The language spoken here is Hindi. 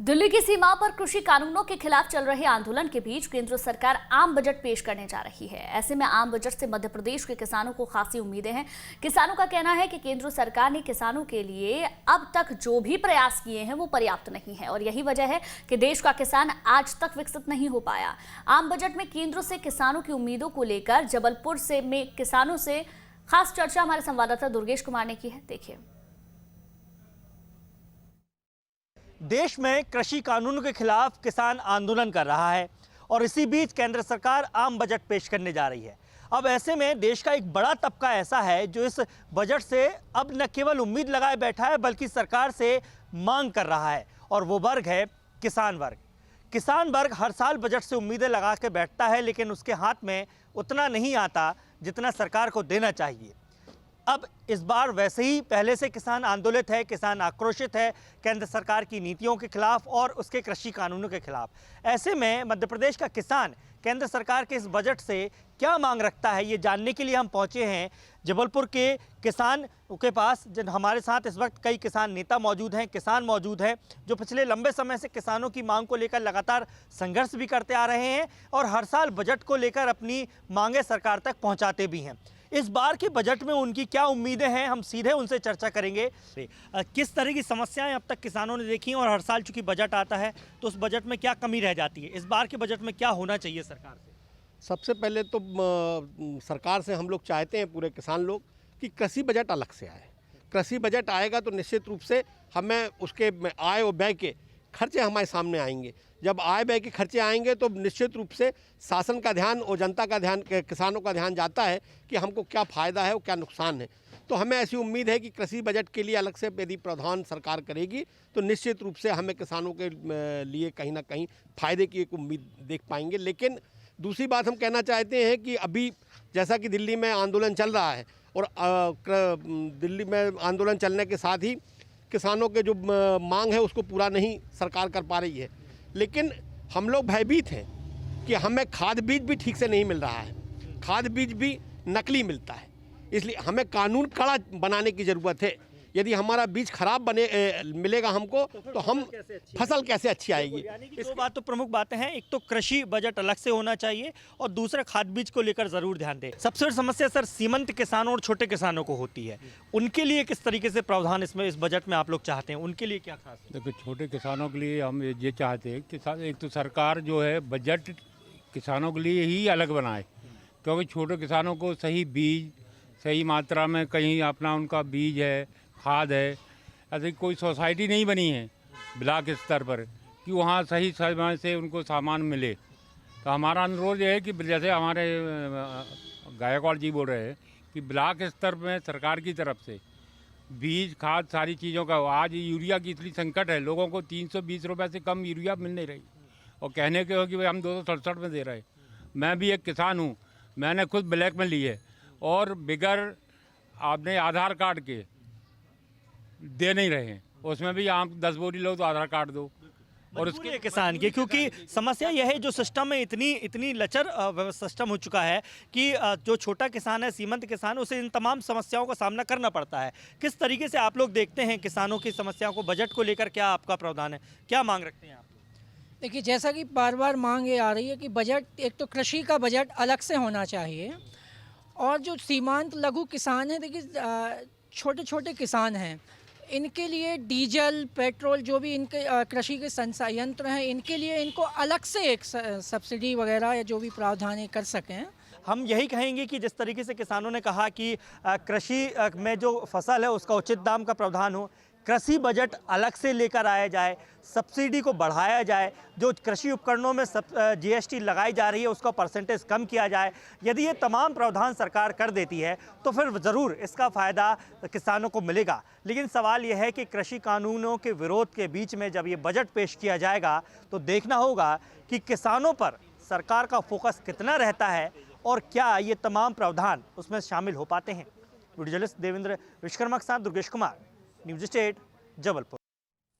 दिल्ली की सीमा पर कृषि कानूनों के खिलाफ चल रहे आंदोलन के बीच केंद्र सरकार आम बजट पेश करने जा रही है। ऐसे में आम बजट से मध्य प्रदेश के किसानों को खासी उम्मीदें हैं। किसानों का कहना है कि केंद्र सरकार ने किसानों के लिए अब तक जो भी प्रयास किए हैं वो पर्याप्त नहीं है और यही वजह है कि देश का किसान आज तक विकसित नहीं हो पाया। आम बजट में केंद्र से किसानों की उम्मीदों को लेकर जबलपुर से में किसानों से खास चर्चा हमारे संवाददाता दुर्गेश कुमार ने की है। देखिए, देश में कृषि कानूनों के खिलाफ किसान आंदोलन कर रहा है और इसी बीच केंद्र सरकार आम बजट पेश करने जा रही है। अब ऐसे में देश का एक बड़ा तबका ऐसा है जो इस बजट से अब न केवल उम्मीद लगाए बैठा है बल्कि सरकार से मांग कर रहा है और वो वर्ग है किसान वर्ग। किसान वर्ग हर साल बजट से उम्मीदें लगा के बैठता है लेकिन उसके हाथ में उतना नहीं आता जितना सरकार को देना चाहिए। अब इस बार वैसे ही पहले से किसान आंदोलित है, किसान आक्रोशित है केंद्र सरकार की नीतियों के खिलाफ और उसके कृषि कानूनों के खिलाफ। ऐसे में मध्य प्रदेश का किसान केंद्र सरकार के इस बजट से क्या मांग रखता है, ये जानने के लिए हम पहुंचे हैं जबलपुर के किसान के पास। जिन हमारे साथ इस वक्त कई किसान नेता मौजूद हैं, किसान मौजूद हैं जो पिछले लंबे समय से किसानों की मांग को लेकर लगातार संघर्ष भी करते आ रहे हैं और हर साल बजट को लेकर अपनी मांगें सरकार तक पहुंचाते भी हैं। इस बार के बजट में उनकी क्या उम्मीदें हैं, हम सीधे उनसे चर्चा करेंगे। किस तरह की समस्याएं अब तक किसानों ने देखी और हर साल चूंकि बजट आता है तो उस बजट में क्या कमी रह जाती है, इस बार के बजट में क्या होना चाहिए सरकार से? सबसे पहले तो सरकार से हम लोग चाहते हैं, पूरे किसान लोग, कि कृषि बजट अलग से आए। कृषि बजट आएगा तो निश्चित रूप से हमें उसके आय और व्यय के खर्चे हमारे सामने आएंगे। जब आय व्यय के खर्चे आएंगे तो निश्चित रूप से शासन का ध्यान और जनता का ध्यान, किसानों का ध्यान जाता है कि हमको क्या फ़ायदा है और क्या नुकसान है। तो हमें ऐसी उम्मीद है कि कृषि बजट के लिए अलग से यदि प्रावधान सरकार करेगी तो निश्चित रूप से हमें किसानों के लिए कहीं ना कहीं फ़ायदे की एक उम्मीद देख पाएंगे। लेकिन दूसरी बात हम कहना चाहते हैं कि अभी जैसा कि दिल्ली में आंदोलन चल रहा है और दिल्ली में आंदोलन चलने के साथ ही किसानों के जो मांग है उसको पूरा नहीं सरकार कर पा रही है। लेकिन हम लोग भयभीत हैं कि हमें खाद बीज भी ठीक से नहीं मिल रहा है, खाद बीज भी नकली मिलता है। इसलिए हमें कानून कड़ा बनाने की ज़रूरत है। यदि हमारा बीज खराब मिलेगा हमको तो हम फसल कैसे अच्छी आएगी। दो बात तो प्रमुख बातें हैं, एक तो कृषि बजट अलग से होना चाहिए और दूसरा खाद बीज को लेकर जरूर ध्यान दें। सबसे बड़ी समस्या सर सीमंत किसानों और छोटे किसानों को होती है, उनके लिए किस तरीके से प्रावधान इस बजट में आप लोग चाहते हैं, उनके लिए क्या खास है? देखो, छोटे किसानों के लिए हम ये चाहते हैं कि एक तो सरकार जो है बजट किसानों के लिए ही अलग बनाए, क्योंकि छोटे किसानों को सही बीज सही मात्रा में कहीं अपना उनका बीज है, खाद है, ऐसी कोई सोसाइटी नहीं बनी है ब्लॉक स्तर पर कि वहाँ सही समय से उनको सामान मिले। तो हमारा अनुरोध ये है कि जैसे हमारे गायकवाड़ जी बोल रहे हैं कि ब्लॉक स्तर में सरकार की तरफ से बीज खाद सारी चीज़ों का, आज यूरिया की इतनी संकट है, लोगों को 320 रुपये से कम यूरिया मिल नहीं रही और कहने के हो कि भाई हम 267 में दे रहे हैं। मैं भी एक किसान हूँ, मैंने खुद ब्लैक में ली है और बिगर आपने आधार कार्ड के दे नहीं रहे हैं, उसमें भी आप 10 बोरी लो तो आधार कार्ड दो। और उसके किसान के क्योंकि समस्या यह है जो सिस्टम में इतनी लचर सिस्टम हो चुका है कि जो छोटा किसान है, सीमंत किसान, उसे इन तमाम समस्याओं का सामना करना पड़ता है। किस तरीके से आप लोग देखते हैं किसानों की समस्याओं को, बजट को लेकर क्या आपका प्रावधान है, क्या मांग रखते हैं आप? देखिए, जैसा कि बार बार मांग ये आ रही है कि बजट, एक तो कृषि का बजट अलग से होना चाहिए और जो सीमांत लघु किसान हैं, देखिए छोटे छोटे किसान हैं, इनके लिए डीजल पेट्रोल जो भी इनके कृषि के संयंत्र हैं, इनके लिए इनको अलग से एक सब्सिडी वगैरह या जो भी प्रावधान कर सकें। हम यही कहेंगे कि जिस तरीके से किसानों ने कहा कि कृषि में जो फसल है उसका उचित दाम का प्रावधान हो, कृषि बजट अलग से लेकर आया जाए, सब्सिडी को बढ़ाया जाए, जो कृषि उपकरणों में GST लगाई जा रही है उसका परसेंटेज कम किया जाए। यदि ये तमाम प्रावधान सरकार कर देती है तो फिर ज़रूर इसका फ़ायदा किसानों को मिलेगा। लेकिन सवाल यह है कि कृषि कानूनों के विरोध के बीच में जब ये बजट पेश किया जाएगा तो देखना होगा कि किसानों पर सरकार का फोकस कितना रहता है और क्या ये तमाम प्रावधान उसमें शामिल हो पाते हैं। वीडियो जर्नलिस्ट देवेंद्र विश्वकर्मा के साथ दुर्गेश कुमार, न्यूज़ स्टेट, जबलपुर।